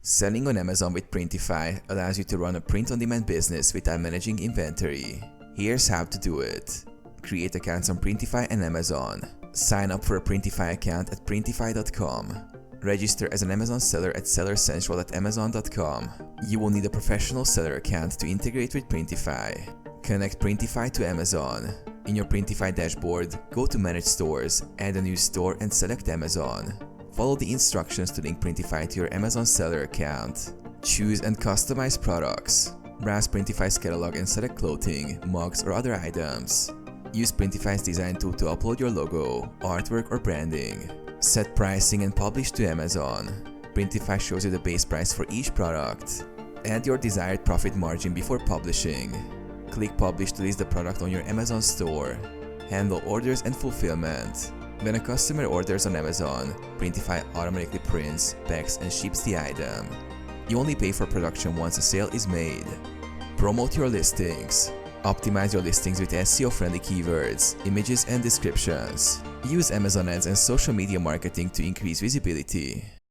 Selling on Amazon with Printify allows you to run a print-on-demand business without managing inventory. Here's how to do it. Create accounts on Printify and Amazon. Sign up for a Printify account at printify.com. Register as an Amazon seller at sellercentral.amazon.com. You will need a professional seller account to integrate with Printify. Connect Printify to Amazon. In your Printify dashboard, go to Manage Stores, add a new store and select Amazon. Follow the instructions to link Printify to your Amazon seller account. Choose and customize products. Browse Printify's catalog and select clothing, mugs or other items. Use Printify's design tool to upload your logo, artwork or branding. Set pricing and publish to Amazon. Printify shows you the base price for each product. Add your desired profit margin before publishing. Click Publish to list the product on your Amazon store. Handle orders and fulfillment. When a customer orders on Amazon, Printify automatically prints, packs and ships the item. You only pay for production once a sale is made. Promote your listings. Optimize your listings with SEO-friendly keywords, images and descriptions. Use Amazon ads and social media marketing to increase visibility.